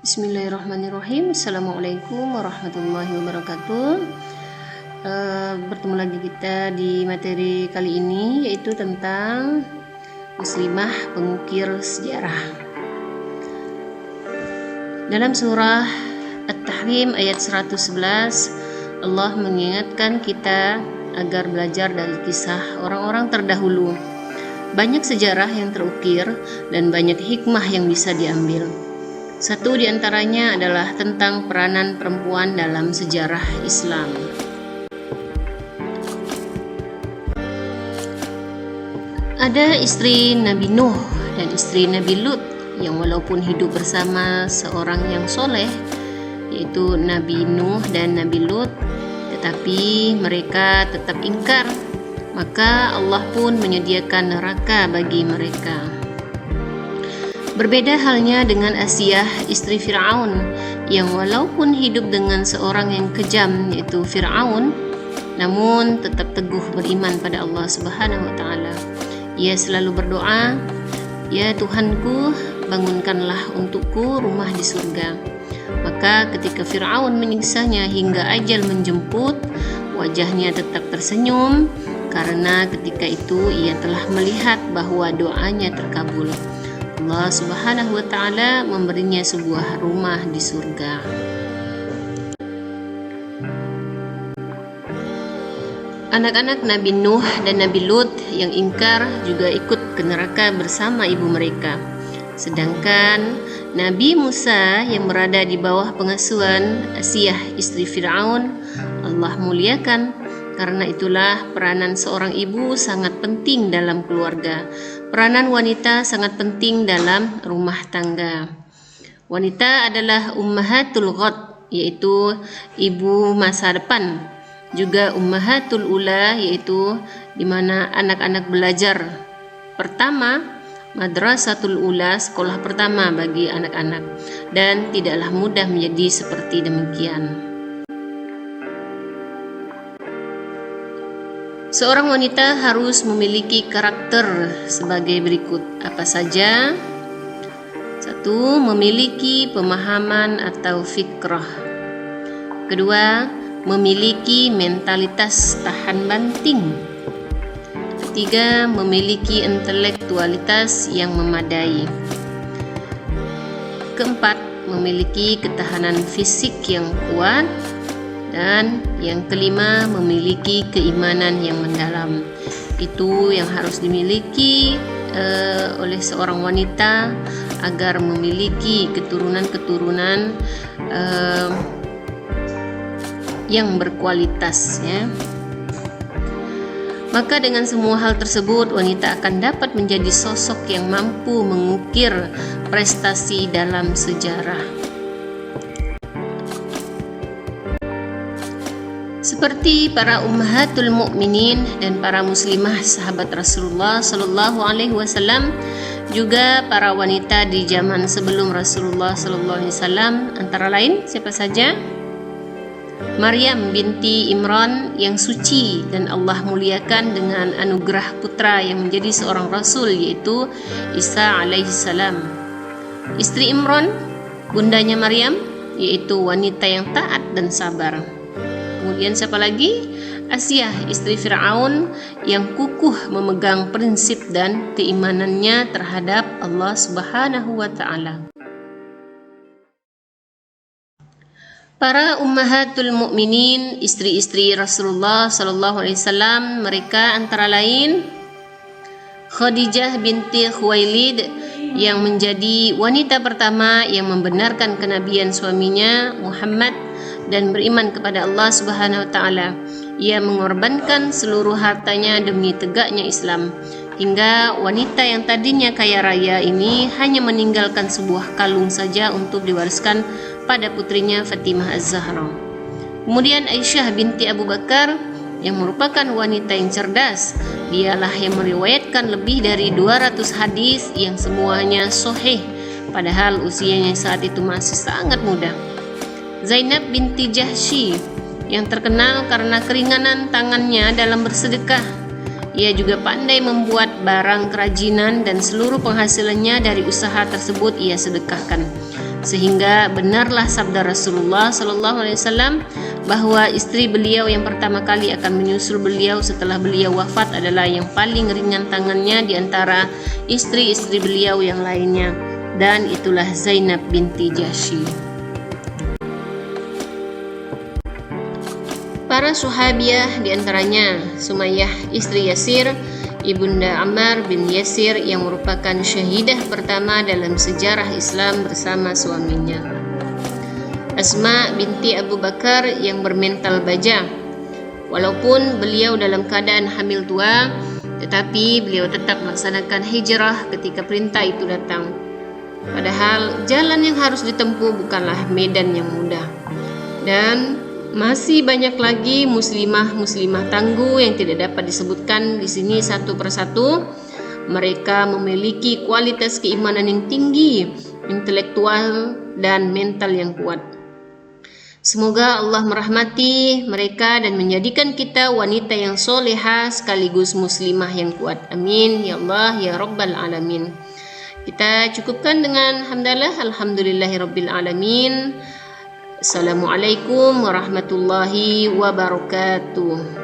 Bismillahirrahmanirrahim. Assalamualaikum warahmatullahi wabarakatuh. Bertemu lagi kita di materi kali ini, yaitu tentang muslimah pengukir sejarah. Dalam surah At-Tahrim ayat 111, Allah mengingatkan kita agar belajar dari kisah orang-orang terdahulu. Banyak sejarah yang terukir dan banyak hikmah yang bisa diambil. Satu di antaranya adalah tentang peranan perempuan dalam sejarah Islam. Ada istri Nabi Nuh dan istri Nabi Lut yang walaupun hidup bersama seorang yang soleh, yaitu Nabi Nuh dan Nabi Lut, tetapi mereka tetap ingkar. Maka Allah pun menyediakan neraka bagi mereka. Berbeda halnya dengan Asiyah, istri Fir'aun, yang walaupun hidup dengan seorang yang kejam, yaitu Fir'aun, namun tetap teguh beriman pada Allah Subhanahu wa Ta'ala. Ia selalu berdoa, "Ya Tuhanku, bangunkanlah untukku rumah di surga." Maka ketika Fir'aun menyiksanya hingga ajal menjemput, wajahnya tetap tersenyum, karena ketika itu ia telah melihat bahwa doanya terkabul. Allah Subhanahu wa Ta'ala memberinya sebuah rumah di surga. Anak-anak Nabi Nuh dan Nabi Lut yang ingkar juga ikut ke neraka bersama ibu mereka. Sedangkan Nabi Musa yang berada di bawah pengasuhan Asiyah istri Fir'aun, Allah muliakan. Karena itulah peranan seorang ibu sangat penting dalam keluarga. Peranan wanita sangat penting dalam rumah tangga. Wanita adalah ummahatul ghad, yaitu ibu masa depan. Juga ummahatul ula, yaitu di mana anak-anak belajar pertama, madrasatul ula, sekolah pertama bagi anak-anak. Dan tidaklah mudah menjadi seperti demikian. Seorang wanita harus memiliki karakter sebagai berikut. Apa saja? 1. Memiliki pemahaman atau fikrah. 2. Memiliki mentalitas tahan banting. 3. Memiliki intelektualitas yang memadai. 4. Memiliki ketahanan fisik yang kuat. Dan yang kelima, memiliki keimanan yang mendalam. Itu yang harus dimiliki oleh seorang wanita agar memiliki keturunan-keturunan yang berkualitas, ya. Maka dengan semua hal tersebut, wanita akan dapat menjadi sosok yang mampu mengukir prestasi dalam sejarah. Seperti para ummahatul mukminin dan para muslimah sahabat Rasulullah sallallahu alaihi wasallam, juga para wanita di zaman sebelum Rasulullah sallallahu alaihi wasallam, antara lain siapa saja? Maryam binti Imran yang suci dan Allah muliakan dengan anugerah putra yang menjadi seorang rasul, yaitu Isa alaihi salam. Istri Imran, bundanya Maryam, yaitu wanita yang taat dan sabar. Kemudian siapa lagi? Asiyah, istri Fir'aun yang kukuh memegang prinsip dan keimanannya terhadap Allah Subhanahu wa Ta'ala. Para ummahatul mukminin, istri-istri Rasulullah sallallahu alaihi wasallam, mereka antara lain Khadijah binti Khuwailid yang menjadi wanita pertama yang membenarkan kenabian suaminya Muhammad dan beriman kepada Allah Subhanahu wa Ta'ala. Ia mengorbankan seluruh hartanya demi tegaknya Islam, hingga wanita yang tadinya kaya raya ini hanya meninggalkan sebuah kalung saja untuk diwariskan pada putrinya Fatimah Az-Zahra. Kemudian Aisyah binti Abu Bakar yang merupakan wanita yang cerdas. Dialah yang meriwayatkan lebih dari 200 hadis yang semuanya sahih, padahal usianya saat itu masih sangat muda. Zainab binti Jahsy yang terkenal karena keringanan tangannya dalam bersedekah. Ia juga pandai membuat barang kerajinan dan seluruh penghasilannya dari usaha tersebut ia sedekahkan. Sehingga benarlah sabda Rasulullah sallallahu alaihi wasallam bahwa istri beliau yang pertama kali akan menyusul beliau setelah beliau wafat adalah yang paling ringan tangannya di antara istri-istri beliau yang lainnya, dan itulah Zainab binti Jahsy. Para sahabiah diantaranya Sumayyah istri Yasir, Ibunda Ammar bin Yasir yang merupakan syahidah pertama dalam sejarah Islam bersama suaminya. Asma binti Abu Bakar yang bermental baja. Walaupun beliau dalam keadaan hamil tua, tetapi beliau tetap melaksanakan hijrah ketika perintah itu datang. Padahal jalan yang harus ditempuh bukanlah medan yang mudah. Dan masih banyak lagi muslimah tangguh yang tidak dapat disebutkan di sini satu persatu. Mereka memiliki kualitas keimanan yang tinggi, intelektual dan mental yang kuat. Semoga Allah merahmati mereka dan menjadikan kita wanita yang solehah sekaligus muslimah yang kuat. Amin ya Allah ya Rabbal Alamin. Kita cukupkan dengan hamdalah alhamdulillahirabbil alamin. Assalamualaikum warahmatullahi wabarakatuh.